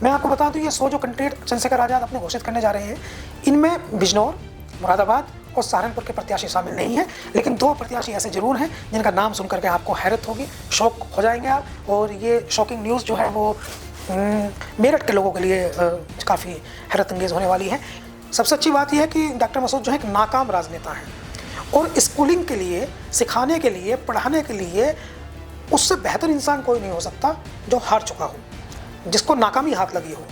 मैं आपको बता दूं, ये 100 जो कैंडिडेट चंद्रशेखर आज़ाद अपने घोषित करने जा रहे हैं, इनमें बिजनौर, मुरादाबाद और सहारनपुर के प्रत्याशी शामिल नहीं हैं, लेकिन 2 प्रत्याशी ऐसे जरूर हैं जिनका नाम सुनकर के आपको हैरत होगी, शॉक हो जाएंगे आप। और ये शॉकिंग न्यूज़ जो है वो मेरठ के लोगों के लिए काफ़ी हैरत अंगेज होने वाली है। सबसे अच्छी बात यह है कि डॉक्टर मसूद जो है एक नाकाम राजनेता है और स्कूलिंग के लिए, सिखाने के लिए, पढ़ाने के लिए उससे बेहतर इंसान कोई नहीं हो सकता जो हार चुका हो, जिसको नाकामी हाथ लगी हो।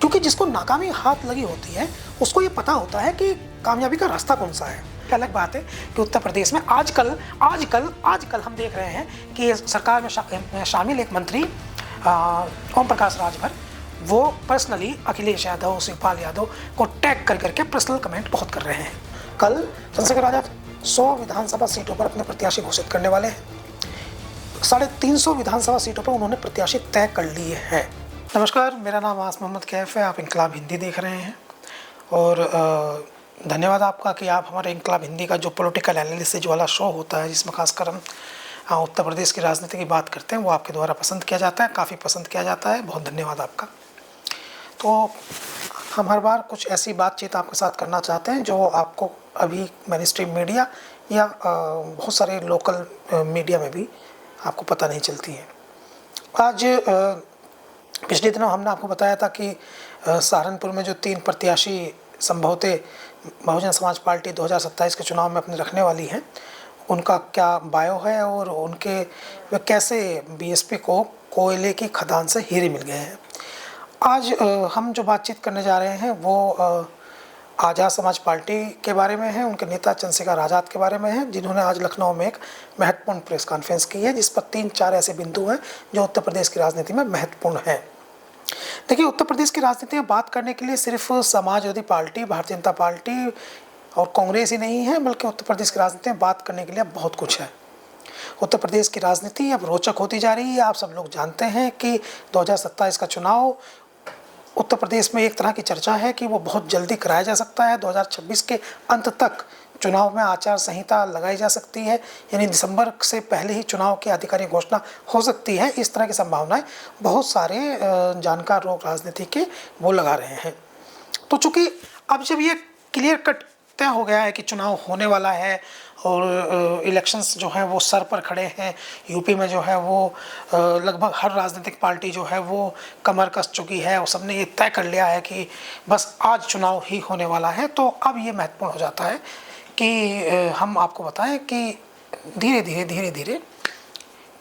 क्योंकि जिसको नाकामी हाथ लगी होती है उसको ये पता होता है कि कामयाबी का रास्ता कौन सा है। अलग बात है कि उत्तर प्रदेश में आजकल हम देख रहे हैं कि सरकार में शामिल एक मंत्री ओम प्रकाश राजभर, वो पर्सनली अखिलेश यादव, शिवपाल यादव को टैग कर करके पर्सनल कमेंट बहुत कर रहे हैं। कल चंद्रशेखर आज़ाद 100 विधानसभा सीटों पर अपने प्रत्याशी घोषित करने वाले हैं। 350 विधानसभा सीटों पर उन्होंने प्रत्याशी तय कर लिए हैं। नमस्कार, मेरा नाम आस मोहम्मद कैफ है, आप इंकलाब हिंदी देख रहे हैं और धन्यवाद आपका कि आप हमारे इंकलाब हिंदी का जो पॉलिटिकल एनालिसिस वाला शो होता है, जिसमें खासकर हम उत्तर प्रदेश की राजनीति की बात करते हैं, वो आपके द्वारा पसंद किया जाता है, काफ़ी पसंद किया जाता है। बहुत धन्यवाद आपका। तो हम हर बार कुछ ऐसी बातचीत आपके साथ करना चाहते हैं जो आपको अभी मेन स्ट्रीम मीडिया या बहुत सारे लोकल मीडिया में भी आपको पता नहीं चलती है। आज पिछले दिनों हमने आपको बताया था कि सहारनपुर में जो 3 प्रत्याशी संभवतः बहुजन समाज पार्टी 2027 के चुनाव में अपने रखने वाली हैं, उनका क्या बायो है और उनके वे कैसे बीएसपी को कोयले की खदान से हीरे मिल गए हैं। आज हम जो बातचीत करने जा रहे हैं वो आज़ाद समाज पार्टी के बारे में है, उनके नेता चंद्रशेखर आज़ाद के बारे में है, जिन्होंने आज लखनऊ में एक महत्वपूर्ण प्रेस कॉन्फ्रेंस की है, जिस पर 3-4 ऐसे बिंदु हैं जो उत्तर प्रदेश की राजनीति में महत्वपूर्ण हैं। देखिए, उत्तर प्रदेश की राजनीति में बात करने के लिए सिर्फ समाजवादी पार्टी, भारतीय जनता पार्टी और कांग्रेस ही नहीं है, बल्कि उत्तर प्रदेश की राजनीति में बात करने के लिए बहुत कुछ है। उत्तर प्रदेश की राजनीति अब रोचक होती जा रही है। आप सब लोग जानते हैं कि 2027 का चुनाव उत्तर प्रदेश में एक तरह की चर्चा है कि वो बहुत जल्दी कराया जा सकता है। 2026 के अंत तक चुनाव में आचार संहिता लगाई जा सकती है, यानी दिसंबर से पहले ही चुनाव की आधिकारिक घोषणा हो सकती है। इस तरह की संभावनाएं बहुत सारे जानकार लोग राजनीति के वो लगा रहे हैं। तो चूँकि अब जब ये क्लियर कट तय हो गया है कि चुनाव होने वाला है और इलेक्शंस जो हैं वो सर पर खड़े हैं, यूपी में जो है वो लगभग हर राजनीतिक पार्टी जो है वो कमर कस चुकी है और सबने ये तय कर लिया है कि बस आज चुनाव ही होने वाला है, तो अब ये महत्वपूर्ण हो जाता है कि हम आपको बताएं कि धीरे धीरे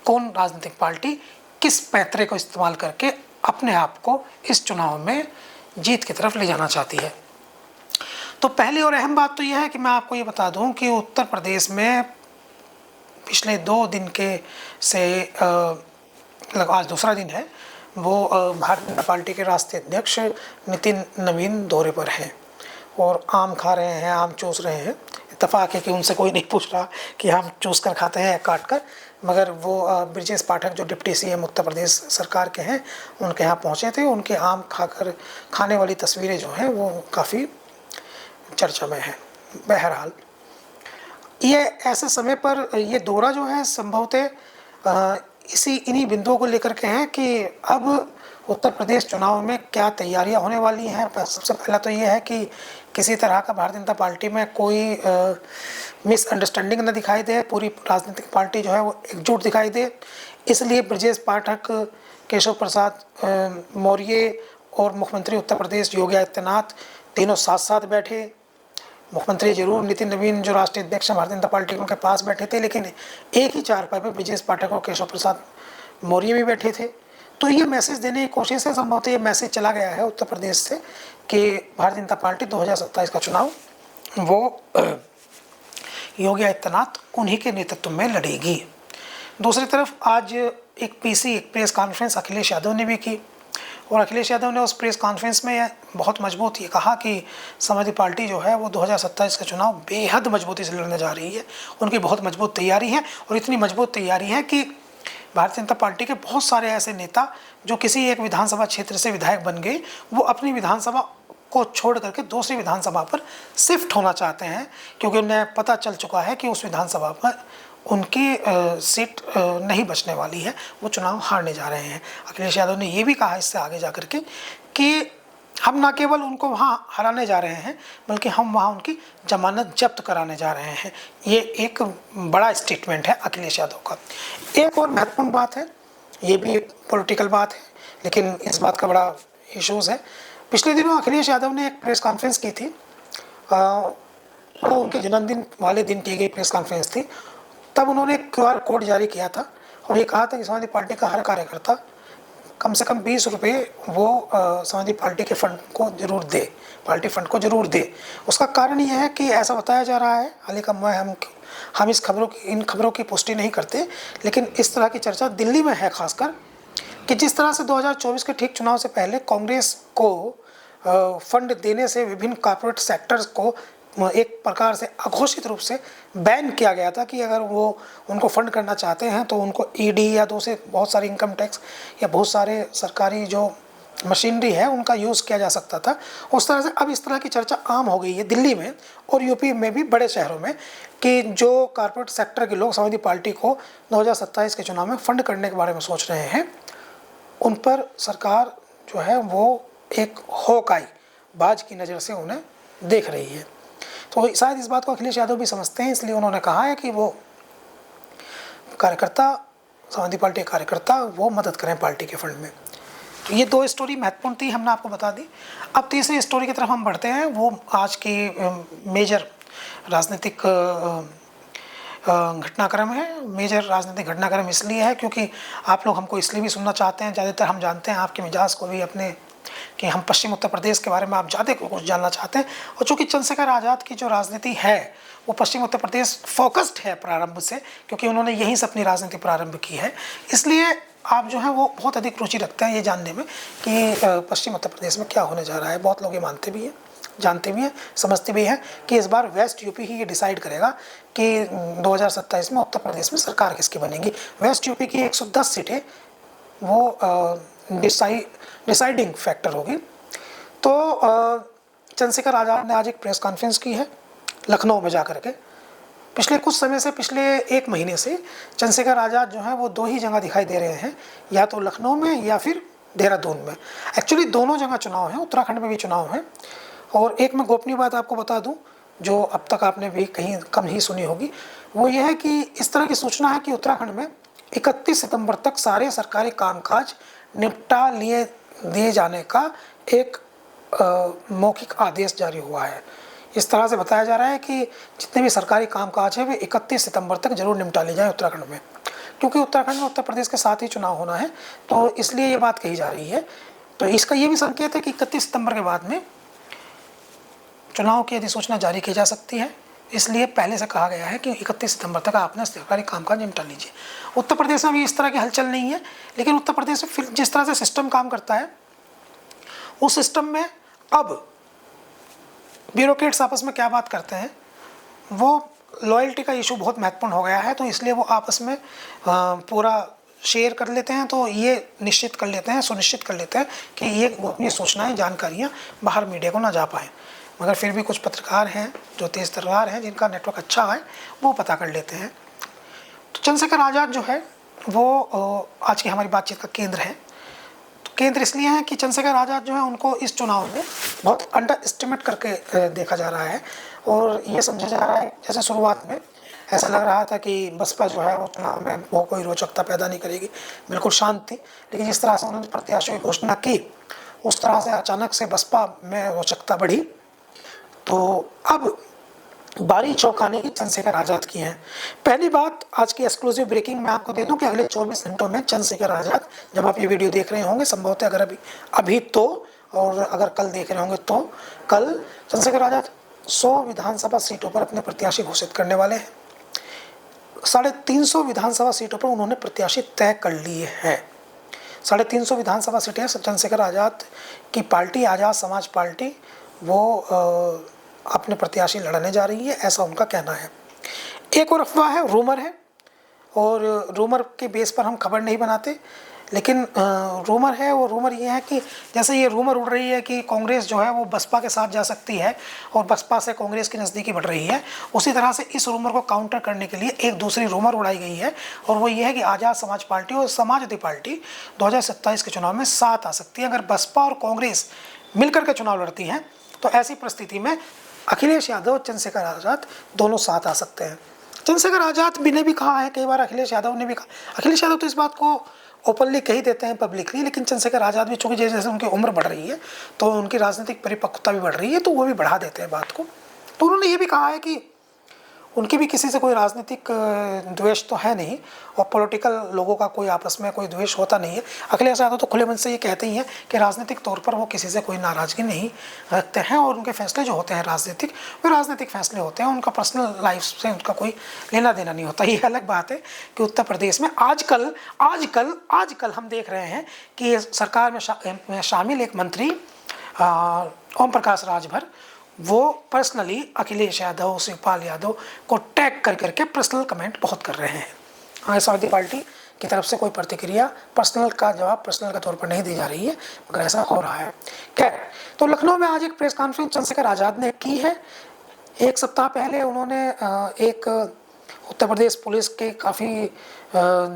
कौन राजनीतिक पार्टी किस पैंतरे को इस्तेमाल करके अपने आप को इस चुनाव में जीत की तरफ ले जाना चाहती है। तो पहली और अहम बात तो यह है कि मैं आपको ये बता दूं कि उत्तर प्रदेश में पिछले 2 दिन के से आज दूसरा दिन है, वो भारतीय जनता पार्टी के राष्ट्रीय अध्यक्ष नितिन नवीन दौरे पर हैं और आम खा रहे हैं, आम चूस रहे हैं। इत्तेफाक है कि उनसे कोई नहीं पूछ रहा कि हम चूस कर खाते हैं या काट कर, मगर वो ब्रजेश पाठक जो डिप्टी सीएम उत्तर प्रदेश सरकार के हैं, उनके यहाँ पहुँचे थे। उनके आम खाने वाली तस्वीरें जो हैं वो काफ़ी चर्चा में है। बहरहाल ये ऐसे समय पर ये दौरा जो है संभवतः इन्हीं बिंदुओं को लेकर के है कि अब उत्तर प्रदेश चुनाव में क्या तैयारियां होने वाली हैं। सबसे पहला तो ये है कि किसी तरह का भारतीय जनता पार्टी में कोई मिसअंडरस्टैंडिंग न दिखाई दे, पूरी राजनीतिक पार्टी जो है वो एकजुट दिखाई दे। इसलिए ब्रजेश पाठक, केशव प्रसाद मौर्य और मुख्यमंत्री उत्तर प्रदेश योगी आदित्यनाथ तीनों साथ साथ बैठे। मुख्यमंत्री जरूर नितिन नवीन जो राष्ट्रीय अध्यक्ष भारतीय जनता पार्टी के पास बैठे थे, लेकिन एक ही चारपाई पर ब्रजेश पाठक और केशव प्रसाद मौर्य भी बैठे थे। तो ये मैसेज देने की कोशिश है, संभवतः ये मैसेज चला गया है उत्तर प्रदेश से कि भारतीय जनता पार्टी 2027 का चुनाव वो योगी आदित्यनाथ उन्हीं के नेतृत्व में लड़ेगी। दूसरी तरफ आज एक प्रेस कॉन्फ्रेंस अखिलेश यादव ने भी की और अखिलेश यादव ने उस प्रेस कॉन्फ्रेंस में बहुत मजबूत ये कहा कि समाजवादी पार्टी जो है वो 2027 का चुनाव बेहद मजबूती से लड़ने जा रही है। उनकी बहुत मजबूत तैयारी है और इतनी मजबूत तैयारी है कि भारतीय जनता पार्टी के बहुत सारे ऐसे नेता जो किसी एक विधानसभा क्षेत्र से विधायक बन गए, वो अपनी विधानसभा को छोड़ करके दूसरी विधानसभा पर शिफ्ट होना चाहते हैं, क्योंकि उन्हें पता चल चुका है कि उस विधानसभा पर उनकी सीट नहीं बचने वाली है, वो चुनाव हारने जा रहे हैं। अखिलेश यादव ने ये भी कहा इससे आगे जा करके कि हम ना केवल उनको वहाँ हराने जा रहे हैं, बल्कि हम वहाँ उनकी जमानत जब्त कराने जा रहे हैं। ये एक बड़ा स्टेटमेंट है अखिलेश यादव का। एक और महत्वपूर्ण बात है, ये भी एक पॉलिटिकल बात है, लेकिन इस बात का बड़ा इशूज़ है। पिछले दिनों अखिलेश यादव ने एक प्रेस कॉन्फ्रेंस की थी, तो उनके जन्मदिन वाले दिन की गई प्रेस कॉन्फ्रेंस थी। तब उन्होंने एक QR कोड जारी किया था और ये कहा था कि समाजवादी पार्टी का हर कार्यकर्ता कम से कम 20 रुपये वो समाजवादी पार्टी के फंड को जरूर दे, पार्टी फंड को जरूर दे। उसका कारण यह है कि ऐसा बताया जा रहा है, हालांकि हम इन खबरों की पुष्टि नहीं करते, लेकिन इस तरह की चर्चा दिल्ली में है खासकर, कि जिस तरह से 2024 के ठीक चुनाव से पहले कांग्रेस को फंड देने से विभिन्न कॉर्पोरेट सेक्टर्स को एक प्रकार से अघोषित रूप से बैन किया गया था कि अगर वो उनको फंड करना चाहते हैं तो उनको ED या दूसरे बहुत सारे इनकम टैक्स या बहुत सारे सरकारी जो मशीनरी है उनका यूज़ किया जा सकता था। उस तरह से अब इस तरह की चर्चा आम हो गई है दिल्ली में और यूपी में भी, बड़े शहरों में, कि जो कॉर्पोरेट सेक्टर के लोग समाजवादी पार्टी को 2027 के चुनाव में फंड करने के बारे में सोच रहे हैं, उन पर सरकार जो है वो एक हॉकाई बाज की नज़र से उन्हें देख रही है। तो शायद इस बात को अखिलेश यादव भी समझते हैं, इसलिए उन्होंने कहा है कि वो कार्यकर्ता, समाजवादी पार्टी के कार्यकर्ता, वो मदद करें पार्टी के फंड में। तो ये 2 स्टोरी महत्वपूर्ण थी, हमने आपको बता दी। अब तीसरी स्टोरी की तरफ हम बढ़ते हैं। वो आज की मेजर राजनीतिक घटनाक्रम है। मेजर राजनीतिक घटनाक्रम इसलिए है क्योंकि आप लोग हमको इसलिए भी सुनना चाहते हैं, ज़्यादातर हम जानते हैं आपके मिजाज को भी अपने, कि हम पश्चिम उत्तर प्रदेश के बारे में आप ज़्यादा कुछ जानना चाहते हैं। और चूँकि चंद्रशेखर आज़ाद की जो राजनीति है वो पश्चिम उत्तर प्रदेश फोकस्ड है प्रारंभ से, क्योंकि उन्होंने यहीं से अपनी राजनीति प्रारंभ की है, इसलिए आप जो है वो बहुत अधिक रुचि रखते हैं ये जानने में कि पश्चिम उत्तर प्रदेश में क्या होने जा रहा है। बहुत लोग ये मानते भी हैं, जानते भी हैं, समझते भी हैं कि इस बार वेस्ट यूपी ही ये डिसाइड करेगा कि 2027 में उत्तर प्रदेश में सरकार किसकी बनेगी। वेस्ट यूपी की 110 सीटें वो डिसाइडिंग फैक्टर होगी। तो चंद्रशेखर आज़ाद ने आज एक प्रेस कॉन्फ्रेंस की है लखनऊ में जाकर के। पिछले कुछ समय से, पिछले 1 महीने से चंद्रशेखर आज़ाद जो है वो 2 ही जगह दिखाई दे रहे हैं, या तो लखनऊ में या फिर देहरादून में। एक्चुअली दोनों जगह चुनाव है, उत्तराखंड में भी चुनाव है। और एक मैं गोपनीय बात आपको बता दूं जो अब तक आपने भी कहीं कम ही सुनी होगी, वो ये है कि इस तरह की सूचना है कि उत्तराखंड में 31 सितंबर तक सारे सरकारी कामकाज निपटा दिए जाने का एक मौखिक आदेश जारी हुआ है। इस तरह से बताया जा रहा है कि जितने भी सरकारी कामकाज है वे 31 सितंबर तक जरूर निपटा लिए जाएँ उत्तराखंड में, क्योंकि उत्तराखंड में उत्तर प्रदेश के साथ ही चुनाव होना है, तो इसलिए ये बात कही जा रही है। तो इसका ये भी संकेत है कि 31 सितंबर के बाद में चुनाव की अधिसूचना जारी की जा सकती है, इसलिए पहले से कहा गया है कि 31 सितंबर तक आपने सरकारी कामकाज निपटा लीजिए। उत्तर प्रदेश में भी इस तरह की हलचल नहीं है, लेकिन उत्तर प्रदेश में फिर जिस तरह से सिस्टम काम करता है उस सिस्टम में अब ब्यूरोक्रेट्स आपस में क्या बात करते हैं, वो लॉयल्टी का इशू बहुत महत्वपूर्ण हो गया है, तो इसलिए वो आपस में पूरा शेयर कर लेते हैं। तो ये निश्चित कर लेते हैं, सुनिश्चित कर लेते हैं कि ये गोपनीय सूचनाएं, जानकारियाँ बाहर मीडिया को ना जा पाएँ। मगर फिर भी कुछ पत्रकार हैं जो तेज़ तर्रार हैं, जिनका नेटवर्क अच्छा है, वो पता कर लेते हैं। तो चंद्रशेखर आज़ाद जो है वो आज की हमारी बातचीत का केंद्र है। तो केंद्र इसलिए है कि चंद्रशेखर आज़ाद जो है उनको इस चुनाव में बहुत अंडर एस्टिमेट करके देखा जा रहा है, और ये समझा जा रहा है जैसे शुरुआत में ऐसा लग रहा था कि बसपा जो है वो चुनाव में वो कोई रोचकता पैदा नहीं करेगी, बिल्कुल शांत थी। लेकिन जिस तरह से उन्होंने प्रत्याशियों की घोषणा की, उस तरह से अचानक से बसपा में रोचकता बढ़ी। तो अब बारी चौंकाने की चंद्रशेखर आज़ाद की है। पहली बात, आज की एक्सक्लूसिव ब्रेकिंग मैं आपको दे दूं कि अगले 24 घंटों में चंद्रशेखर आज़ाद, जब आप ये वीडियो देख रहे होंगे संभवतः, अगर अभी तो, और अगर कल देख रहे होंगे तो कल चंद्रशेखर आज़ाद 100 विधानसभा सीटों पर अपने प्रत्याशी घोषित करने वाले हैं। 350 विधानसभा सीटों पर उन्होंने प्रत्याशी तय कर लिए हैं। 350 विधानसभा सीटें चंद्रशेखर आज़ाद की पार्टी, आज़ाद समाज पार्टी, वो अपने प्रत्याशी लड़ने जा रही है, ऐसा उनका कहना है। एक और अफवाह है, रूमर है, और रूमर के बेस पर हम खबर नहीं बनाते, लेकिन रूमर है, वो रूमर ये है कि जैसे ये रूमर उड़ रही है कि कांग्रेस जो है वो बसपा के साथ जा सकती है और बसपा से कांग्रेस की नज़दीकी बढ़ रही है, उसी तरह से इस रूमर को काउंटर करने के लिए एक दूसरी रूमर उड़ाई गई है, और वो ये है कि आज़ाद समाज पार्टी और समाजवादी पार्टी 2027 के चुनाव में साथ आ सकती है। अगर बसपा और कांग्रेस मिलकर के चुनाव लड़ती हैं तो ऐसी परिस्थिति में अखिलेश यादव और चंद्रशेखर आज़ाद दोनों साथ आ सकते हैं। चंद्रशेखर आज़ाद भी ने भी कहा है कई बार, अखिलेश यादव ने भी कहा, अखिलेश यादव तो इस बात को ओपनली कह ही देते हैं पब्लिकली, लेकिन चंद्रशेखर आज़ाद भी चूँकि जैसे जैसे उनकी उम्र बढ़ रही है तो उनकी राजनीतिक परिपक्वता भी बढ़ रही है, तो वो भी बढ़ा देते हैं बात को। तो उन्होंने ये भी कहा है कि उनकी भी किसी से कोई राजनीतिक द्वेष तो है नहीं, और पॉलिटिकल लोगों का कोई आपस में कोई द्वेष होता नहीं है। अखिलेश यादव तो खुले मन से ये कहते ही हैं कि राजनीतिक तौर पर वो किसी से कोई नाराज़गी नहीं रखते हैं, और उनके फैसले जो होते हैं राजनीतिक, वे राजनीतिक फैसले होते हैं, उनका पर्सनल लाइफ से उनका कोई लेना देना नहीं होता। ये अलग बात है कि उत्तर प्रदेश में आजकल हम देख रहे हैं कि सरकार में शामिल एक मंत्री ओम प्रकाश राजभर, वो पर्सनली अखिलेश यादव, शिवपाल यादव को टैग कर करके पर्सनल कमेंट बहुत कर रहे हैं। समाजवादी पार्टी की तरफ से कोई प्रतिक्रिया, पर्सनल का जवाब पर्सनल के तौर पर नहीं दी जा रही है, मगर ऐसा हो रहा है। खैर, तो लखनऊ में आज एक प्रेस कॉन्फ्रेंस चंद्रशेखर आज़ाद ने की है। एक सप्ताह पहले उन्होंने एक उत्तर प्रदेश पुलिस के काफ़ी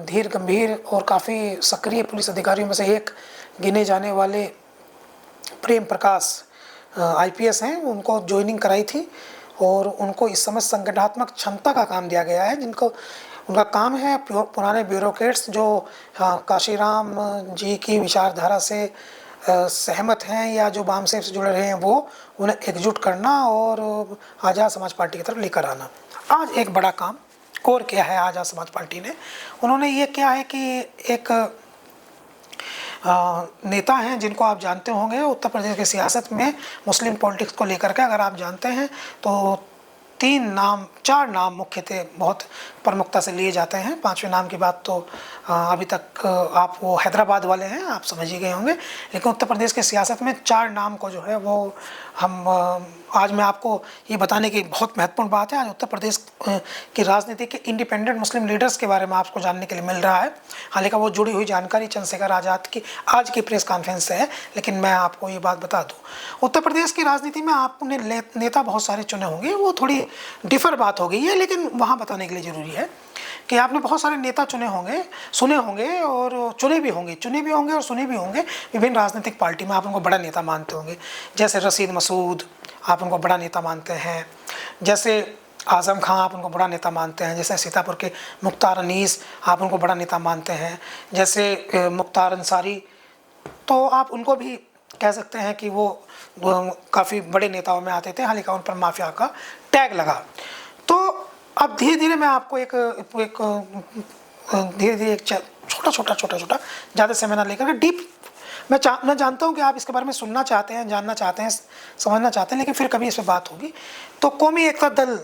धीर गंभीर और काफ़ी सक्रिय पुलिस अधिकारियों में से एक गिने जाने वाले प्रेम प्रकाश IPS हैं, उनको ज्वाइनिंग कराई थी, और उनको इस समय संगठनात्मक क्षमता का काम दिया गया है, जिनको उनका काम है पुराने ब्यूरोक्रेट्स जो काशीराम जी की विचारधारा से सहमत हैं या जो वामसेफ से जुड़े रहे हैं, वो उन्हें एकजुट करना और आज़ाद समाज पार्टी की तरफ लेकर आना। आज एक बड़ा काम और किया है आज़ाद समाज पार्टी ने, उन्होंने ये किया है कि एक नेता हैं जिनको आप जानते होंगे उत्तर प्रदेश की सियासत में मुस्लिम पॉलिटिक्स को लेकर के, अगर आप जानते हैं तो 4 नाम मुख्यतः बहुत प्रमुखता से लिए जाते हैं। 5वें नाम की बात तो अभी तक आप वो हैदराबाद वाले हैं, आप समझ ही गए होंगे, लेकिन उत्तर प्रदेश की सियासत में 4 नाम को जो है वो हम आज मैं आपको ये बताने की बहुत महत्वपूर्ण बात है। आज उत्तर प्रदेश की राजनीति के इंडिपेंडेंट मुस्लिम लीडर्स के बारे में आपको जानने के लिए मिल रहा है। हालांकि वो जुड़ी हुई जानकारी चंद्रशेखर आज़ाद की आज की प्रेस कॉन्फ्रेंस से है, लेकिन मैं आपको ये बात बता दूँ, उत्तर प्रदेश की राजनीति में आपने नेता बहुत सारे चुने होंगे, वो थोड़ी डिफर बात हो गई है, लेकिन वहाँ बताने के लिए ज़रूरी है कि आपने बहुत सारे नेता सुने होंगे और चुने भी होंगे और सुने भी होंगे विभिन्न राजनीतिक पार्टी में। आप उनको बड़ा नेता मानते होंगे, जैसे रशीद मसूद आप उनको बड़ा नेता मानते हैं, जैसे आज़म खां आप उनको बड़ा नेता मानते हैं, जैसे सीतापुर के मुख्तार अनीस आप उनको बड़ा नेता मानते हैं, जैसे मुख्तार अंसारी, तो आप उनको भी कह सकते हैं कि वो काफ़ी बड़े नेताओं में आते थे, हालांकि उन पर माफिया का टैग लगा। तो अब धीरे धीरे मैं आपको एक छोटा ज़्यादा समय ना लेकर डीप, मैं जानता हूँ कि आप इसके बारे में सुनना चाहते हैं, जानना चाहते हैं, समझना चाहते हैं, लेकिन फिर कभी इस पर बात होगी। तो कौमी एकता दल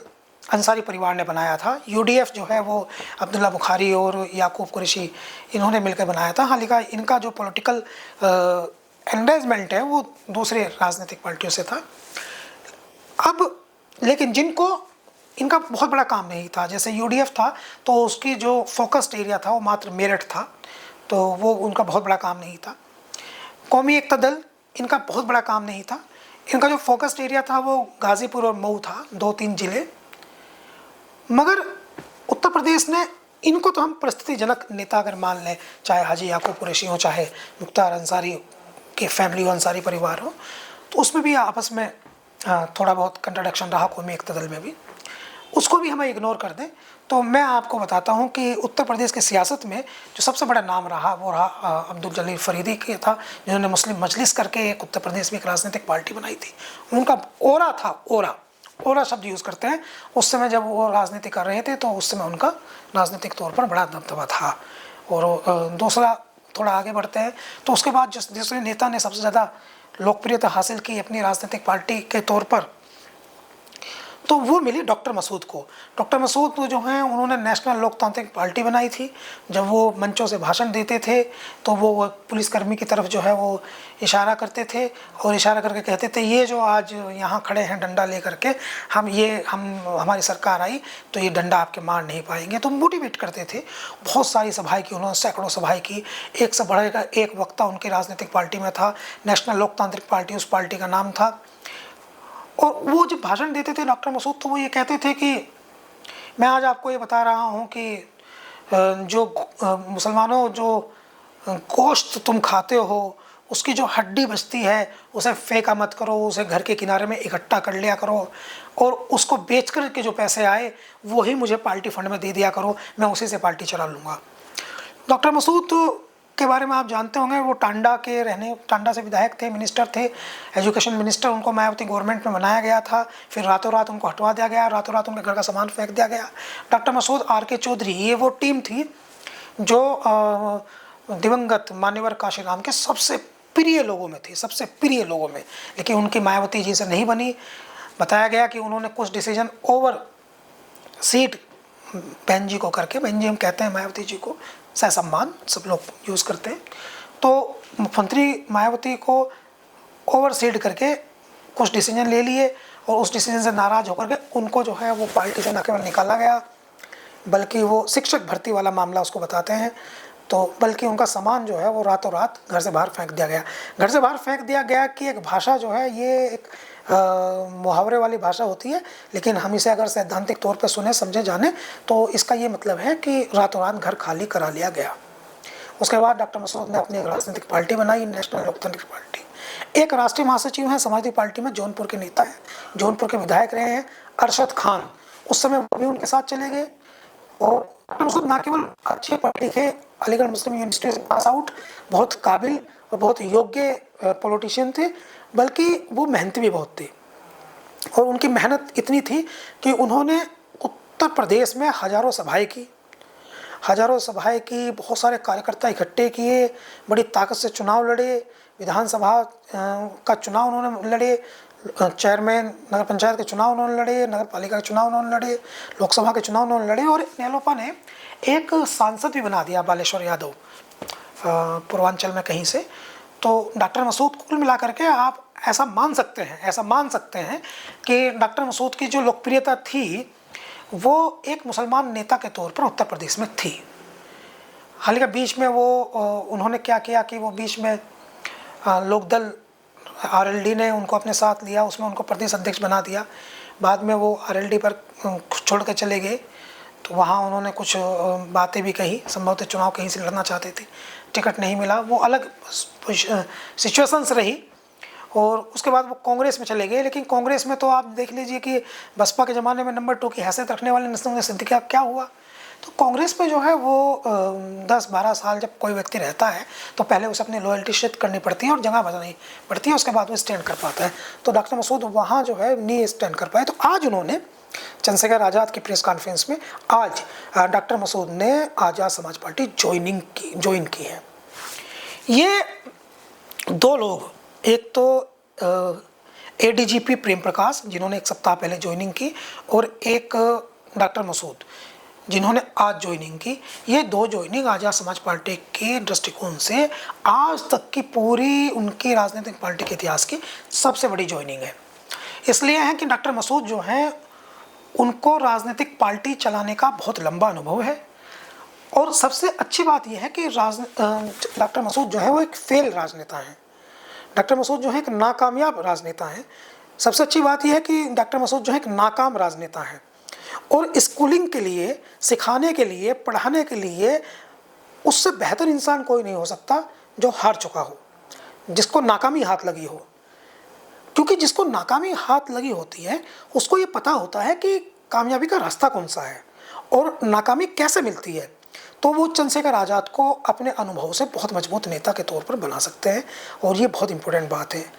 अंसारी परिवार ने बनाया था, UDF जो है वो अब्दुल्ला बुखारी और याकूब कुरैशी इन्होंने मिलकर बनाया था। हालांकि इनका जो पॉलिटिकल एंगेजमेंट है वो दूसरे राजनीतिक पार्टियों से था। अब लेकिन जिनको इनका बहुत बड़ा काम नहीं था, जैसे UDF था तो उसकी जो फोकस्ड एरिया था वो मात्र मेरठ था, तो वो उनका बहुत बड़ा काम नहीं था। कौमी एकता दल इनका बहुत बड़ा काम नहीं था, इनका जो फोकस्ड एरिया था वो गाज़ीपुर और मऊ था, 2-3 जिले। मगर उत्तर प्रदेश ने इनको तो हम परिस्थितिजनक नेता अगर मान लें, चाहे हाजी याकूब कुरैशी हो, चाहे मुख्तार अंसारी के फैमिली हो, अंसारी परिवार हो, तो उसमें भी आपस में थोड़ा बहुत कंट्राडिक्शन रहा कौमी एकता दल में भी, उसको भी हमें इग्नोर कर दें तो मैं आपको बताता हूं कि उत्तर प्रदेश की सियासत में जो सबसे बड़ा नाम रहा वो रहा अब्दुल जलील फरीदी के था, जिन्होंने मुस्लिम मजलिस करके एक उत्तर प्रदेश में एक राजनीतिक पार्टी बनाई थी। उनका ओरा था, ओरा शब्द यूज़ करते हैं, उस समय जब वो राजनीति कर रहे थे तो उस समय उनका राजनीतिक तौर पर बड़ा दबदबा था। और दूसरा, थोड़ा आगे बढ़ते हैं तो उसके बाद जिस दूसरे नेता ने सबसे ज़्यादा लोकप्रियता हासिल की अपनी राजनीतिक पार्टी के तौर पर, तो वो मिली डॉक्टर मसूद को। डॉक्टर मसूद जो हैं उन्होंने नेशनल लोकतांत्रिक पार्टी बनाई थी। जब वो मंचों से भाषण देते थे तो वो पुलिसकर्मी की तरफ जो है वो इशारा करते थे और इशारा करके कहते थे ये जो आज यहाँ खड़े हैं डंडा लेकर के, हम हमारी सरकार आई तो ये डंडा आपके मार नहीं पाएंगे। तो मोटिवेट करते थे। बहुत सारी सभाएं की उन्होंने, सैकड़ों सभाएं की। एक से बढ़कर एक वक्ता उनकी राजनीतिक पार्टी में था। नेशनल लोकतांत्रिक पार्टी उस पार्टी का नाम था। और वो जब भाषण देते थे डॉक्टर मसूद तो वो ये कहते थे कि मैं आज आपको ये बता रहा हूँ कि जो मुसलमानों जो गोश्त तुम खाते हो उसकी जो हड्डी बचती है उसे फेंका मत करो, उसे घर के किनारे में इकट्ठा कर लिया करो और उसको बेच कर के जो पैसे आए वही मुझे पार्टी फंड में दे दिया करो, मैं उसी से पार्टी चला लूँगा। डॉक्टर मसूद के बारे में आप जानते होंगे, वो टांडा से विधायक थे, मिनिस्टर थे, एजुकेशन मिनिस्टर। उनको मायावती गवर्नमेंट में बनाया गया था, फिर रातों रात उनको हटवा दिया गया, रातों रात उनके घर का सामान फेंक दिया गया। Doctor Masood, R K. चौधरी, ये वो टीम थी जो दिवंगत मान्यवर काशीराम के सबसे प्रिय लोगों में थी, सबसे प्रिय लोगों में। लेकिन उनकी मायावती जी से नहीं बनी। बताया गया कि उन्होंने कुछ डिसीजन ओवर सीट बहन जी को करके, बहन जी हम कहते हैं मायावती जी को, सहसम्मान सब लोग यूज़ करते हैं, तो मुख्यमंत्री मायावती को ओवरसीड करके कुछ डिसीजन ले लिए और उस डिसीजन से नाराज़ होकर के उनको जो है वो पार्टी से न केवल निकाला गया, बल्कि वो शिक्षक भर्ती वाला मामला उसको बताते हैं, तो बल्कि उनका सामान जो है वो रातों रात घर से बाहर फेंक दिया गया। घर से बाहर फेंक दिया गया कि एक भाषा जो है ये एक मुहावरे वाली भाषा होती है, लेकिन हम इसे अगर सैद्धांतिक तौर पर सुने समझे जाने तो इसका ये मतलब है कि रातों रात घर खाली करा लिया गया। उसके बाद डॉक्टर मसूद ने अपनी एक राजनीतिक पार्टी बनाई, नेशनल लोकतांत्रिक पार्टी। एक राष्ट्रीय महासचिव हैं समाजवादी पार्टी में, जौनपुर के नेता हैं, जौनपुर के विधायक रहे हैं, अरशद खान। उस समय वो भी उनके साथ चले गए। और डॉक्टर मसूद न केवल अच्छे पढ़े लिखे, अलीगढ़ मुस्लिम यूनिवर्सिटी से पास आउट, बहुत काबिल और बहुत योग्य पॉलिटिशियन थे, बल्कि वो मेहनती भी बहुत थे। और उनकी मेहनत इतनी थी कि उन्होंने उत्तर प्रदेश में हजारों सभाएं की, बहुत सारे कार्यकर्ता इकट्ठे किए, बड़ी ताकत से चुनाव लड़े, विधानसभा का चुनाव उन्होंने लड़े, चेयरमैन नगर पंचायत के चुनाव उन्होंने लड़े, नगर पालिका के चुनाव उन्होंने लड़े, लोकसभा के चुनाव उन्होंने लड़े। और नेलोपा ने एक सांसद भी बना दिया, बालेश्वर यादव, पूर्वांचल में कहीं से। तो डॉक्टर मसूद कुल मिला करके आप ऐसा मान सकते हैं कि डॉक्टर मसूद की जो लोकप्रियता थी वो एक मुसलमान नेता के तौर पर उत्तर प्रदेश में थी। हालांकि बीच में वो उन्होंने क्या किया कि वो बीच में लोकदल आरएलडी ने उनको अपने साथ लिया, उसमें उनको प्रदेश अध्यक्ष बना दिया। बाद में वो आरएलडी पर छोड़ के चले गए, तो वहाँ उन्होंने कुछ बातें भी कही, संभवतः चुनाव कहीं से लड़ना चाहते थे, टिकट नहीं मिला, वो अलग सिचुएशंस रही। और उसके बाद वो कांग्रेस में चले गए। लेकिन कांग्रेस में तो आप देख लीजिए कि बसपा के ज़माने में नंबर 2 की हैसियत रखने वाले नसीरुद्दीन सिद्दीकी क्या हुआ। तो कांग्रेस में जो है वो 10-12 साल जब कोई व्यक्ति रहता है तो पहले उसे अपनी लॉयल्टी सिद्ध करनी पड़ती है और जगह बदलनी पड़ती है, उसके बाद वो स्टैंड कर पाता है। तो डॉक्टर मसूद वहाँ जो है नहीं स्टैंड कर पाए। तो आज उन्होंने चंद्रशेखर आज़ाद की प्रेस कॉन्फ्रेंस में आज डॉक्टर मसूद ने आज़ाद समाज पार्टी ज्वाइन की है। ये दो लोग, एक तो एडीजीपी प्रेम प्रकाश जिन्होंने एक सप्ताह पहले ज्वाइनिंग की, और एक डॉक्टर मसूद जिन्होंने आज ज्वाइनिंग की। ये दो ज्वाइनिंग आज़ाद समाज पार्टी के दृष्टिकोण से आज तक की पूरी उनकी राजनीतिक पार्टी के इतिहास की सबसे बड़ी ज्वाइनिंग है। इसलिए है कि डॉक्टर मसूद जो हैं उनको राजनीतिक पार्टी चलाने का बहुत लंबा अनुभव है। और सबसे अच्छी बात यह है कि डॉक्टर मसूद जो है वो एक फेल राजनेता हैं। डॉक्टर मसूद जो है एक नाकामयाब राजनेता हैं। सबसे अच्छी बात यह है कि डॉक्टर मसूद जो है एक नाकाम राजनेता हैं। और स्कूलिंग के लिए, सिखाने के लिए, पढ़ाने के लिए उससे बेहतर इंसान कोई नहीं हो सकता जो हार चुका हो, जिसको नाकामी हाथ लगी हो। क्योंकि जिसको नाकामी हाथ लगी होती है उसको ये पता होता है कि कामयाबी का रास्ता कौन सा है और नाकामी कैसे मिलती है। तो वो चंद्रशेखर आज़ाद को अपने अनुभव से बहुत मजबूत नेता के तौर पर बना सकते हैं, और ये बहुत इंपॉर्टेंट बात है।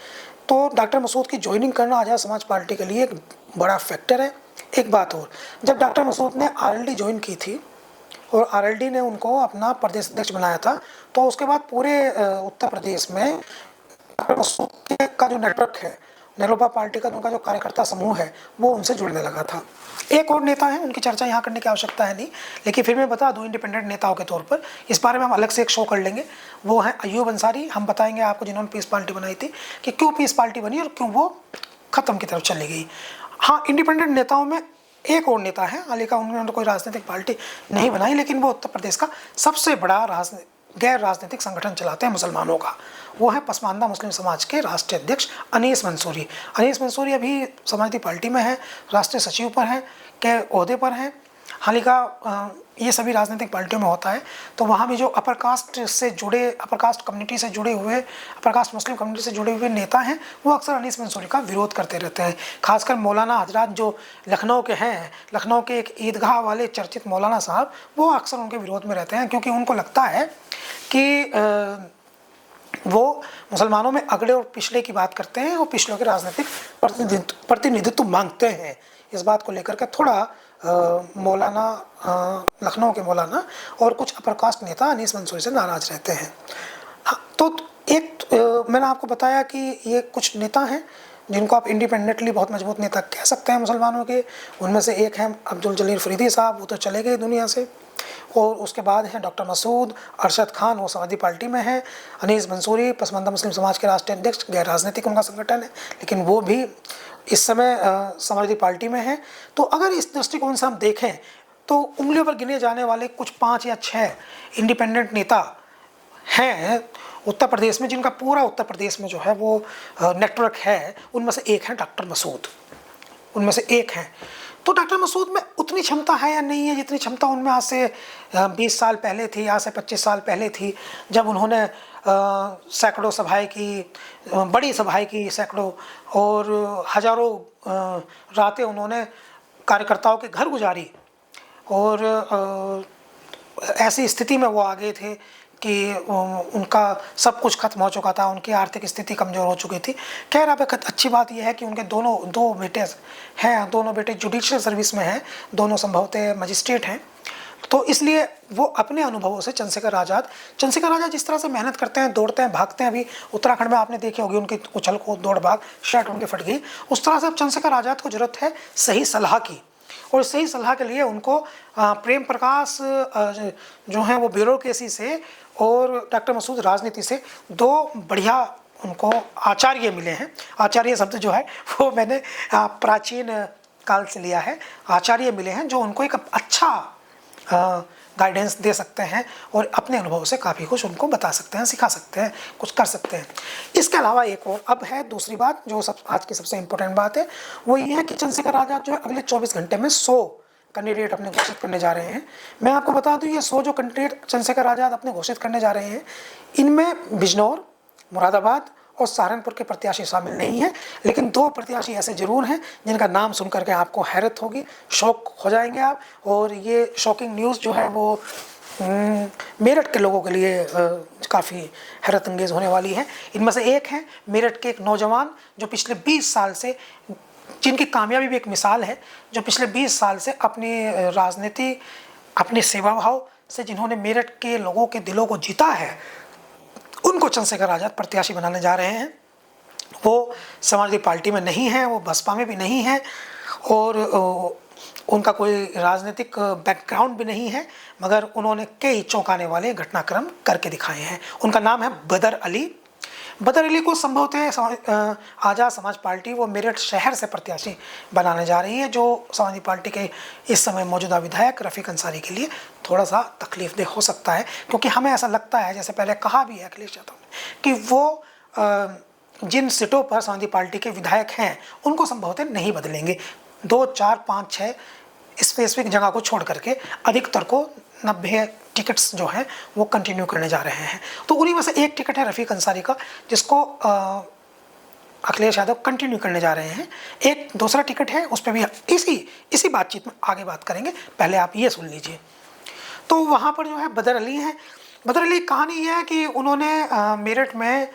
तो डॉक्टर मसूद की ज्वाइनिंग करना आज़ाद समाज पार्टी के लिए एक बड़ा फैक्टर है। एक बात और, जब डॉक्टर मसूद ने आरएलडी ज्वाइन की थी और आरएलडी ने उनको अपना प्रदेश अध्यक्ष बनाया था, तो उसके बाद पूरे उत्तर प्रदेश में डॉक्टर मसूद का जो नेटवर्क है नेलोपा पार्टी का उनका जो कार्यकर्ता समूह है वो उनसे जुड़ने लगा था। एक और नेता है, उनकी चर्चा यहाँ करने की आवश्यकता है नहीं, लेकिन फिर मैं बता दूँ इंडिपेंडेंट नेताओं के तौर पर, इस बारे में हम अलग से एक शो कर लेंगे। वो है अयूब अंसारी। हम बताएंगे आपको जिन्होंने पीस पार्टी बनाई थी कि क्यों पीस पार्टी बनी और क्यों वो ख़त्म की तरफ चली गई। हाँ, इंडिपेंडेंट नेताओं में एक और नेता है, हालांकि उन्होंने कोई राजनीतिक पार्टी नहीं बनाई, लेकिन वो उत्तर प्रदेश का सबसे बड़ा गैर राजनीतिक संगठन चलाते हैं मुसलमानों का। वो है पसमानदा मुस्लिम समाज के राष्ट्रीय अध्यक्ष अनीस मंसूरी। अनीस मंसूरी अभी समाजवादी पार्टी में है, राष्ट्रीय सचिव पर हैं के ओहदे पर हैं। हालांकि ये सभी राजनीतिक पार्टियों में होता है, तो वहाँ भी जो अपर कास्ट कम्युनिटी से जुड़े हुए, अपर कास्ट मुस्लिम कम्युनिटी से जुड़े हुए नेता हैं, वो अक्सर अनीस मंसूरी का विरोध करते रहते हैं। खासकर मौलाना हजरात जो लखनऊ के हैं, लखनऊ के एक ईदगाह वाले चर्चित मौलाना साहब, वो अक्सर उनके विरोध में रहते हैं, क्योंकि उनको लगता है कि वो मुसलमानों में अगड़े और पिछड़े की बात करते हैं और पिछड़ों के राजनीतिक प्रतिनिधित्व मांगते हैं। इस बात को लेकर के थोड़ा मौलाना, लखनऊ के मौलाना और कुछ अपर कास्ट नेता अनीस मंसूरी से नाराज रहते हैं। तो एक मैंने आपको बताया कि ये कुछ नेता हैं जिनको आप इंडिपेंडेंटली बहुत मजबूत नेता कह सकते हैं मुसलमानों के। उनमें से एक हैं अब्दुल जलील फरीदी साहब, वो तो चले गए दुनिया से। और उसके बाद हैं डॉक्टर मसूद, अरशद खान, वो समाजवादी पार्टी में हैं। अनीस मंसूरी पसमानदा मुस्लिम समाज के राष्ट्रीय अध्यक्ष, गैर राजनीतिक उनका संगठन है, लेकिन वो भी इस समय समाजवादी पार्टी में है। तो अगर इस दृष्टिकोण से हम देखें तो उंगलियों पर गिने जाने वाले कुछ 5 या 6 इंडिपेंडेंट नेता हैं उत्तर प्रदेश में, जिनका पूरा उत्तर प्रदेश में जो है वो नेटवर्क है। उनमें से एक है डॉक्टर मसूद, उनमें से एक हैं। तो डॉक्टर मसूद में उतनी क्षमता है या नहीं है जितनी क्षमता उनमें आज से 20 साल पहले थी, आज से 25 साल पहले थी, जब उन्होंने सैकड़ों सभाएं की, बड़ी सभाएं की सैकड़ों, और हजारों रातें उन्होंने कार्यकर्ताओं के घर गुजारी। और ऐसी स्थिति में वो आ गए थे कि उनका सब कुछ खत्म हो चुका था, उनकी आर्थिक स्थिति कमज़ोर हो चुकी थी। खैर, अब एक अच्छी बात यह है कि उनके दो बेटे हैं, दोनों बेटे जुडिशियल सर्विस में हैं, दोनों संभवतः मजिस्ट्रेट हैं। तो इसलिए वो अपने अनुभवों से चंद्रशेखर आज़ाद जिस तरह से मेहनत करते हैं, दौड़ते हैं, भागते हैं, अभी उत्तराखंड में आपने देखी होगी उनकी उछल कूद दौड़ भाग, शर्ट उनकी फट गई, उस तरह से अब चंद्रशेखर आज़ाद को जरूरत है सही सलाह की। और सही सलाह के लिए उनको प्रेम प्रकाश जो हैं वो ब्यूरोक्रेसी से और डॉक्टर मसूद राजनीति से, दो बढ़िया उनको आचार्य मिले हैं। आचार्य शब्द जो है वो मैंने प्राचीन काल से लिया है। आचार्य मिले हैं जो उनको एक अच्छा गाइडेंस दे सकते हैं और अपने अनुभव से काफ़ी कुछ उनको बता सकते हैं, सिखा सकते हैं, कुछ कर सकते हैं। इसके अलावा एक और अब है दूसरी बात, जो आज की सबसे इम्पोर्टेंट बात है, वो ये है कि चंद्रशेखर आज़ाद जो है अगले 24 घंटे में 100 कैंडिडेट अपने घोषित करने जा रहे हैं। मैं आपको बता दूं, ये 100 जो कैंडिडेट चंद्रशेखर आज़ाद अपने घोषित करने जा रहे हैं, इनमें बिजनौर, मुरादाबाद और सहारनपुर के प्रत्याशी शामिल नहीं हैं, लेकिन 2 प्रत्याशी ऐसे जरूर हैं जिनका नाम सुन करके आपको हैरत होगी, शौक हो जाएंगे आप। और ये शॉकिंग न्यूज़ जो है वो मेरठ के लोगों के लिए काफ़ी हैरत अंगेज़ होने वाली है। इनमें से एक हैं मेरठ के एक नौजवान जो पिछले 20 साल से, जिनकी कामयाबी भी एक मिसाल है, जो पिछले 20 साल से अपनी राजनीति, अपने सेवा भाव से जिन्होंने मेरठ के लोगों के दिलों को जीता है, उनको चंद्रशेखर आज़ाद प्रत्याशी बनाने जा रहे हैं। वो समाजवादी पार्टी में नहीं है, वो बसपा में भी नहीं है, और उनका कोई राजनीतिक बैकग्राउंड भी नहीं है, मगर उन्होंने कई चौंकाने वाले घटनाक्रम करके दिखाए हैं। उनका नाम है बदर अली। बदर अली को संभवतः आज़ाद समाज पार्टी वो मेरठ शहर से प्रत्याशी बनाने जा रही है, जो समाजवादी पार्टी के इस समय मौजूदा विधायक रफ़ीक अंसारी के लिए थोड़ा सा तकलीफदेह हो सकता है, क्योंकि हमें ऐसा लगता है, जैसे पहले कहा भी है अखिलेश यादव ने, कि वो जिन सीटों पर समाजवादी पार्टी के विधायक हैं उनको संभवतः नहीं बदलेंगे। 2, 4, 5, 6 स्पेसिफिक जगह को छोड़ करके अधिकतर को 90 टिकट्स जो हैं वो कंटिन्यू करने जा रहे हैं। तो उन्हीं में से एक टिकट है रफ़ीक अंसारी का, जिसको अखिलेश यादव कंटिन्यू करने जा रहे हैं। एक दूसरा टिकट है, उस पर भी इसी बातचीत में आगे बात करेंगे, पहले आप ये सुन लीजिए। तो वहाँ पर जो है बदर अली हैं। बदर अली कहानी ये है कि उन्होंने मेरठ में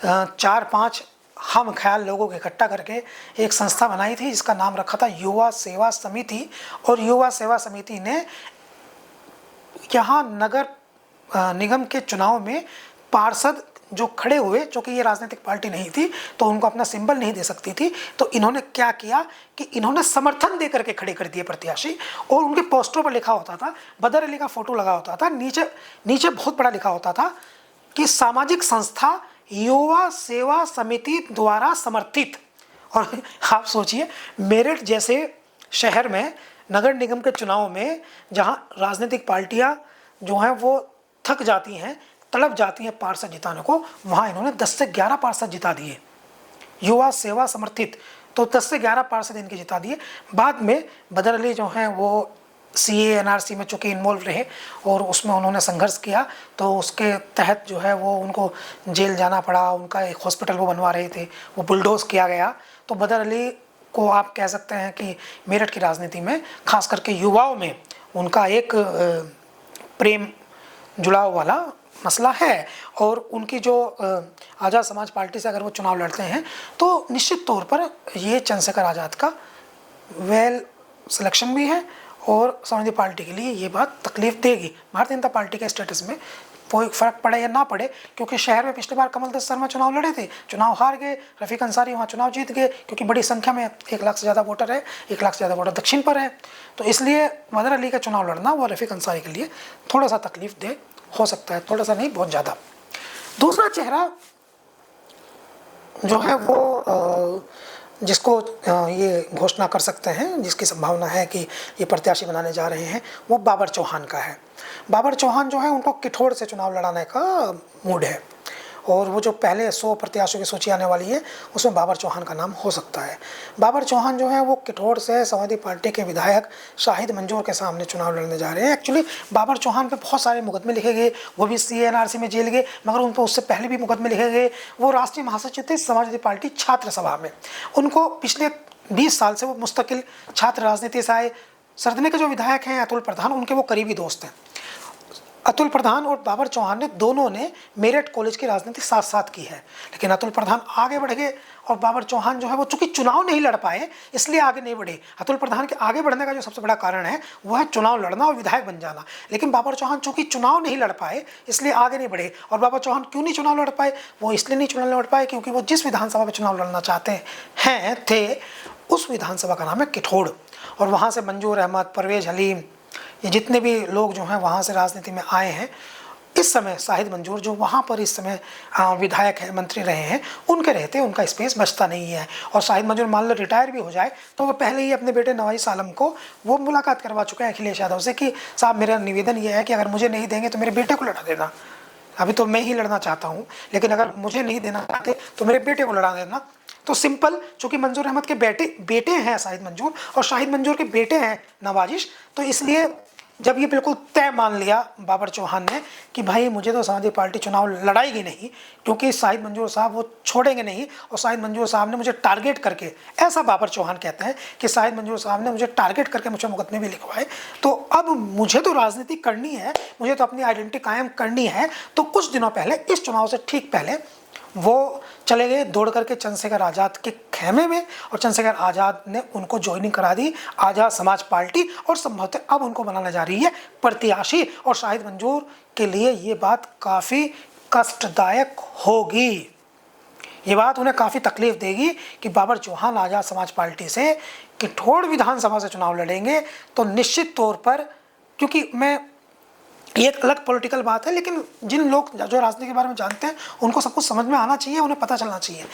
4-5 हम ख्याल लोगों को इकट्ठा करके एक संस्था बनाई थी जिसका नाम रखा था युवा सेवा समिति। और युवा सेवा समिति ने यहाँ नगर निगम के चुनाव में पार्षद जो खड़े हुए, चूँकि ये राजनीतिक पार्टी नहीं थी तो उनको अपना सिंबल नहीं दे सकती थी, तो इन्होंने क्या किया कि इन्होंने समर्थन दे करके खड़े कर दिए प्रत्याशी, और उनके पोस्टरों पर लिखा होता था, बदर अली का फोटो लगा होता था, नीचे बहुत बड़ा लिखा होता था कि सामाजिक संस्था युवा सेवा समिति द्वारा समर्थित। और आप सोचिए, मेरठ जैसे शहर में नगर निगम के चुनाव में जहां राजनीतिक पार्टियां जो हैं वो थक जाती हैं, तड़प जाती हैं पार्षद जिताने को, वहां इन्होंने 10 से 11 पार्षद जिता दिए, युवा सेवा समर्थित, तो 10 से 11 पार्षद इनके जिता दिए। बाद में बदर अली जो हैं वो CAA NRC में चूँकि इन्वॉल्व रहे और उसमें उन्होंने संघर्ष किया, तो उसके तहत जो है वो उनको जेल जाना पड़ा, उनका एक हॉस्पिटल वो बनवा रहे थे, वो बुलडोज किया गया। तो बदर अली को आप कह सकते हैं कि मेरठ की राजनीति में खास करके युवाओं में उनका एक प्रेम जुड़ाव वाला मसला है। और उनकी जो आज़ाद समाज पार्टी से अगर वो चुनाव लड़ते हैं तो निश्चित तौर पर ये चंद्रशेखर आज़ाद का वेल सिलेक्शन भी है, और समाजवादी पार्टी के लिए ये बात तकलीफ देगी। भारतीय जनता पार्टी के स्टेटस में कोई फर्क पड़े या ना पड़े, क्योंकि शहर में पिछली बार कमल दत्त शर्मा चुनाव लड़े थे, चुनाव हार गए, रफ़ीक अंसारी वहाँ चुनाव जीत गए, क्योंकि बड़ी संख्या में 1 लाख से ज़्यादा वोटर है, 1 लाख से ज़्यादा वोटर दक्षिण पर है, तो इसलिए बदर अली का चुनाव लड़ना वो रफ़ीक अंसारी के लिए थोड़ा सा तकलीफ दे हो सकता है, थोड़ा सा नहीं, बहुत ज़्यादा। दूसरा चेहरा जो है वो जिसको ये घोषणा कर सकते हैं, जिसकी संभावना है कि ये प्रत्याशी बनाने जा रहे हैं, वो बाबर चौहान का है। बाबर चौहान जो है उनको किठौड़ से चुनाव लड़ाने का मूड है, और वो जो पहले 100 प्रत्याशियों की सूची आने वाली है उसमें बाबर चौहान का नाम हो सकता है। बाबर चौहान जो है वो किठौड़ से समाजवादी पार्टी के विधायक शाहिद मंजूर के सामने चुनाव लड़ने जा रहे हैं। एक्चुअली बाबर चौहान पे बहुत सारे मुकदमे लिखे गए, वो भी CAA NRC में जेल गए, मगर उन पर उससे पहले भी मुकदमे लिखे गए। वो राष्ट्रीय महासचिव थे समाजवादी पार्टी छात्र सभा में, उनको पिछले 20 साल से वो मुस्तकिल छात्र राजनीति से आए। सरदने के जो विधायक हैं अतुल प्रधान, उनके वो करीबी दोस्त हैं। अतुल प्रधान और बाबर चौहान ने दोनों ने मेरठ कॉलेज की राजनीति साथ साथ की है, लेकिन अतुल प्रधान आगे बढ़ गए और बाबर चौहान जो है वो चूंकि चुनाव नहीं लड़ पाए इसलिए आगे नहीं बढ़े। अतुल प्रधान के आगे बढ़ने का जो सबसे बड़ा कारण है वो है चुनाव लड़ना और विधायक बन जाना, लेकिन बाबर चौहान चूंकि चुनाव नहीं लड़ पाए इसलिए आगे नहीं बढ़े। और बाबर चौहान क्यों नहीं चुनाव लड़ पाए? वो इसलिए नहीं चुनाव लड़ पाए क्योंकि वो जिस विधानसभा में चुनाव लड़ना चाहते हैं थे उस विधानसभा का नाम है किठौड़, और वहाँ से मंजूर अहमद, परवेज हलीम, ये जितने भी लोग जो हैं वहाँ से राजनीति में आए हैं। इस समय शाहिद मंजूर जो वहाँ पर इस समय विधायक हैं, मंत्री रहे हैं, उनके रहते उनका स्पेस बचता नहीं है। और शाहिद मंजूर मान लो रिटायर भी हो जाए तो वो पहले ही अपने बेटे नवाज आलम को वो मुलाकात करवा चुके हैं अखिलेश यादव से कि साहब मेरा निवेदन ये है कि अगर मुझे नहीं देंगे तो मेरे बेटे को लड़ा देना, अभी तो मैं ही लड़ना चाहता हूँ, लेकिन अगर मुझे नहीं देना चाहते तो मेरे बेटे को लड़ा देना। तो सिंपल, चूंकि मंजूर अहमद के बेटे हैं शाहिद मंजूर और शाहिद मंजूर के बेटे हैं नवाजिश, तो इसलिए जब ये बिल्कुल तय मान लिया बाबर चौहान ने कि भाई मुझे तो समाजवादी पार्टी चुनाव लड़ाएगी नहीं क्योंकि शाहिद मंजूर साहब वो छोड़ेंगे नहीं, और शाहिद मंजूर साहब ने मुझे टारगेट करके, ऐसा बाबर चौहान कहते हैं कि शाहिद मंजूर साहब ने मुझे टारगेट करके मुझे मुकदमे भी लिखवाए, तो अब मुझे तो राजनीति करनी है, मुझे तो अपनी आइडेंटिटी कायम करनी है। तो कुछ दिनों पहले, इस चुनाव से ठीक पहले, वो चले गए दौड़ करके चंद्रशेखर आज़ाद के खेमे में, और चंद्रशेखर आज़ाद ने उनको ज्वाइनिंग करा दी आज़ाद समाज पार्टी, और संभवतः अब उनको बनाने जा रही है प्रत्याशी। और शाहिद मंजूर के लिए ये बात काफ़ी कष्टदायक होगी, ये बात उन्हें काफ़ी तकलीफ देगी कि बाबर चौहान आज़ाद समाज पार्टी से किठौड़ विधानसभा से चुनाव लड़ेंगे। तो निश्चित तौर पर, क्योंकि मैं, ये एक अलग पॉलिटिकल बात है, लेकिन जिन लोग जो राजनीति के बारे में जानते हैं उनको सब कुछ समझ में आना चाहिए, उन्हें पता चलना चाहिए।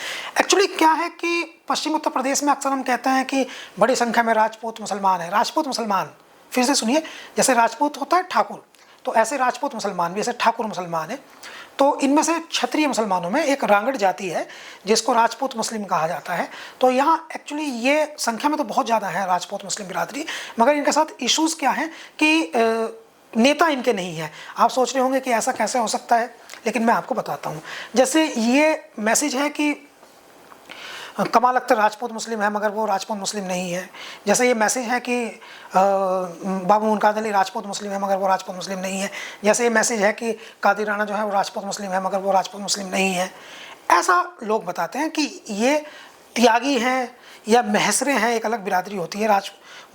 एक्चुअली क्या है कि पश्चिम उत्तर प्रदेश में अक्सर हम कहते हैं कि बड़ी संख्या में राजपूत मुसलमान हैं। राजपूत मुसलमान, फिर से सुनिए, जैसे राजपूत होता है ठाकुर, तो ऐसे राजपूत मुसलमान भी, ऐसे ठाकुर मुसलमान है। तो इनमें से क्षत्रिय मुसलमानों में एक रांगड़ जाति है जिसको राजपूत मुस्लिम कहा जाता है। तो यहाँ एक्चुअली ये संख्या में तो बहुत ज़्यादा है राजपूत मुस्लिम बिरादरी, मगर इनके साथ इश्यूज़ क्या हैं कि नेता इनके नहीं है। आप सोच रहे होंगे कि ऐसा कैसे हो सकता है, लेकिन मैं आपको बताता हूँ। जैसे ये मैसेज है कि कमाल अख्तर राजपूत मुस्लिम है मगर वो राजपूत मुस्लिम नहीं है। जैसे ये मैसेज है कि बाबू मुनकाद अली राजपूत मुस्लिम है मगर वो राजपूत मुस्लिम नहीं है। जैसे ये मैसेज है कि कादिर राणा जो है वो राजपूत मुस्लिम है मगर वो राजपूत मुस्लिम नहीं है। ऐसा लोग बताते हैं कि ये त्यागी हैं या महसरे हैं, एक अलग बिरादरी होती है,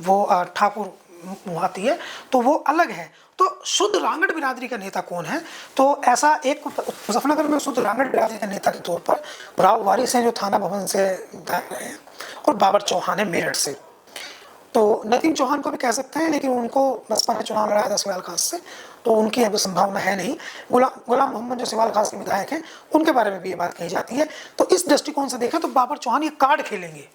वो ठाकुर आती है, तो वो अलग है। तो शुद्ध रांगड़ बिरादरी का नेता कौन है? तो ऐसा एक मुजफ्फरनगर में शुद्ध रांगड़ बिरादरी का नेता के तौर पर राव वारिस हैं जो थाना भवन से विधायक रहे हैं, और बाबर चौहान है मेरठ से। तो नदीम चौहान को भी कह सकते हैं, लेकिन उनको बसपा ने चुनाव लड़ाया था सिवाल खास से, तो उनकी अभी संभावना है नहीं। गुलाम मोहम्मद जो सिवाल खास के विधायक हैं, उनके बारे में भी ये बात कही जाती है। तो इस दृष्टिकोण से देखें तो बाबर चौहान ये कार्ड खेलेंगे,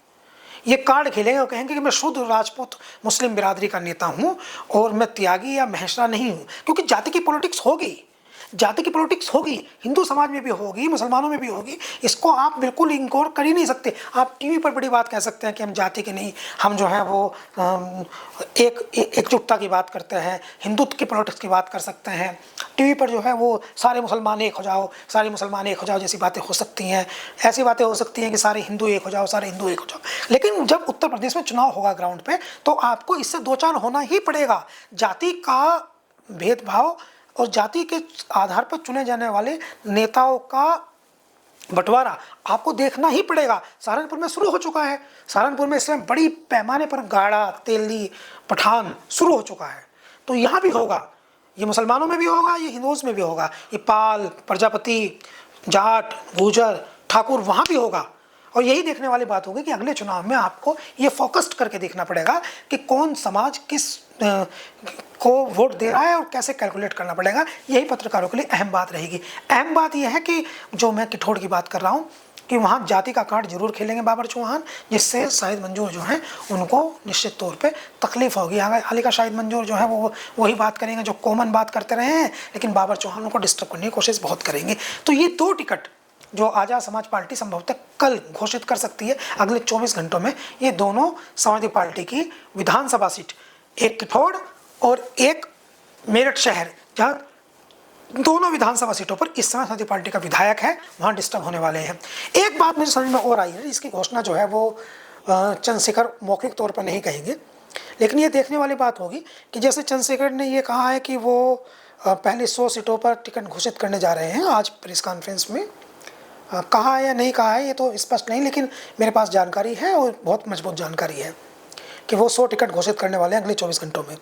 और कहेंगे कि मैं शुद्ध राजपूत मुस्लिम बिरादरी का नेता हूं और मैं त्यागी या महशरा नहीं हूं, क्योंकि जाति की पॉलिटिक्स होगी, जाति की पॉलिटिक्स होगी, हिंदू समाज में भी होगी, मुसलमानों में भी होगी। इसको आप बिल्कुल इग्नोर कर ही नहीं सकते। आप टीवी पर बड़ी बात कह सकते हैं कि हम जाति के नहीं, हम जो है वो एकजुटता की बात करते हैं, हिंदुत्व की पॉलिटिक्स की बात कर सकते हैं। टीवी पर जो है वो सारे मुसलमान एक हो जाओ, सारे मुसलमान एक हो जाओ जैसी बातें हो सकती हैं, ऐसी बातें हो सकती हैं कि सारे हिंदू एक हो जाओ, सारे हिंदू एक हो जाओ। लेकिन जब उत्तर प्रदेश में चुनाव होगा ग्राउंड पे, तो आपको इससे दो चार होना ही पड़ेगा। जाति का भेदभाव और जाति के आधार पर चुने जाने वाले नेताओं का बंटवारा आपको देखना ही पड़ेगा। सहारनपुर में शुरू हो चुका है, सहारनपुर में इसमें बड़ी पैमाने पर गाड़ा, तेली, पठान शुरू हो चुका है। तो यहाँ भी होगा, ये मुसलमानों में भी होगा, ये हिंदुओं में भी होगा, ये पाल, प्रजापति, जाट, गुर्जर, ठाकुर वहाँ भी होगा। और यही देखने वाली बात होगी कि अगले चुनाव में आपको ये फोकस्ड करके देखना पड़ेगा कि कौन समाज किस को वोट दे रहा है और कैसे कैलकुलेट करना पड़ेगा। यही पत्रकारों के लिए अहम बात रहेगी। अहम बात यह है कि जो मैं किठौड़ की बात कर रहा हूँ कि वहाँ जाति का कार्ड जरूर खेलेंगे बाबर चौहान, जिससे शाहिद मंजूर जो हैं उनको निश्चित तौर पे तकलीफ होगी। हाल का शाहिद मंजूर जो है वो वही बात करेंगे जो कॉमन बात करते रहे हैं, लेकिन बाबर चौहान को डिस्टर्ब करने की कोशिश बहुत करेंगे। तो ये दो टिकट जो आज़ाद समाज पार्टी संभवतः कल घोषित कर सकती है, अगले 24 घंटों में, ये दोनों समाजवादी पार्टी की विधानसभा सीट, एक किठौड़ और एक मेरठ शहर, जहाँ दोनों विधानसभा सीटों पर इस समय समाजवादी पार्टी का विधायक है, वहाँ डिस्टर्ब होने वाले हैं। एक बात मुझे समझ में और आई है, इसकी घोषणा जो है वो चंद्रशेखर मौखिक तौर पर नहीं कहेंगे, लेकिन ये देखने वाली बात होगी कि जैसे चंद्रशेखर ने ये कहा है कि वो पहले 100 सीटों पर टिकट घोषित करने जा रहे हैं, आज प्रेस कॉन्फ्रेंस में कहा है या नहीं कहा है ये तो स्पष्ट नहीं, लेकिन मेरे पास जानकारी है और बहुत मजबूत जानकारी है कि वो 100 टिकट घोषित करने वाले हैं अगले 24 घंटों में।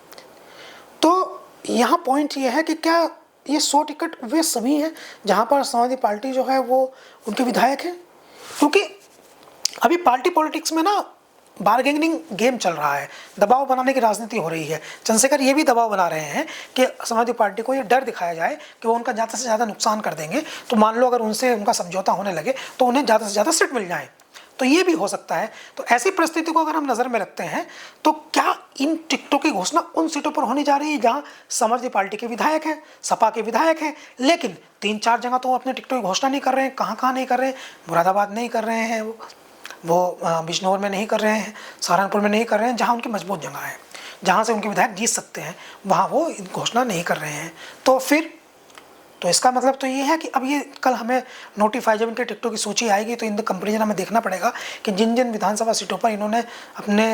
तो यहाँ पॉइंट ये है कि क्या ये 100 टिकट वे सभी हैं जहाँ पर समाजवादी पार्टी जो है वो उनके विधायक हैं? क्योंकि अभी पार्टी पॉलिटिक्स में ना बार्गेनिंग गेम चल रहा है, दबाव बनाने की राजनीति हो रही है। चंद्रशेखर ये भी दबाव बना रहे हैं कि समाजवादी पार्टी को ये डर दिखाया जाए कि वो उनका ज़्यादा से ज़्यादा नुकसान कर देंगे, तो मान लो अगर उनसे उनका समझौता होने लगे तो उन्हें ज़्यादा से ज़्यादा सीट मिल जाए, तो ये भी हो सकता है। तो ऐसी परिस्थिति को अगर हम नज़र में रखते हैं तो क्या इन टिकटों की घोषणा उन सीटों पर होनी जा रही है जहाँ समाजवादी पार्टी के विधायक हैं, सपा के विधायक हैं, लेकिन 3-4 जगह तो अपने टिकटों की घोषणा नहीं कर रहे हैं। कहाँ नहीं कर रहे हैं? मुरादाबाद नहीं कर रहे हैं, वो बिजनौर में नहीं कर रहे हैं, सहारनपुर में नहीं कर रहे हैं, जहाँ उनकी मजबूत जगह है, जहाँ से उनके विधायक जीत सकते हैं, वहाँ वो घोषणा नहीं कर रहे हैं। तो फिर तो इसका मतलब तो ये है कि अब ये कल हमें नोटिफाई, जब इनके टिकटों की सूची आएगी तो इन द कंपेरिजन हमें देखना पड़ेगा कि जिन जिन विधानसभा सीटों पर इन्होंने अपने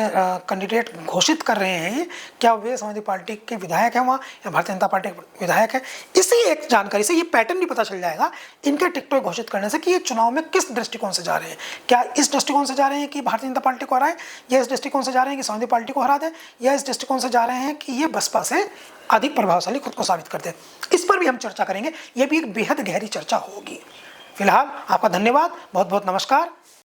कैंडिडेट घोषित कर रहे हैं, क्या वे समाजवादी पार्टी के विधायक हैं वहाँ या भारतीय जनता पार्टी के विधायक हैं। इसी एक जानकारी से ये पैटर्न भी पता चल जाएगा इनके टिकटों घोषित करने से कि ये चुनाव में किस दृष्टिकोण से जा रहे हैं। क्या इस दृष्टिकोण से जा रहे हैं कि भारतीय जनता पार्टी को हराएं, या इस दृष्टिकोण से जा रहे हैं कि समाजवादी पार्टी को हरा दें, या इस दृष्टिकोण से जा रहे हैं कि ये बसपा से अधिक प्रभावशाली खुद को साबित करते हैं। इस पर भी हम चर्चा करेंगे, ये भी एक बेहद गहरी चर्चा होगी। फिलहाल आपका धन्यवाद, बहुत बहुत नमस्कार।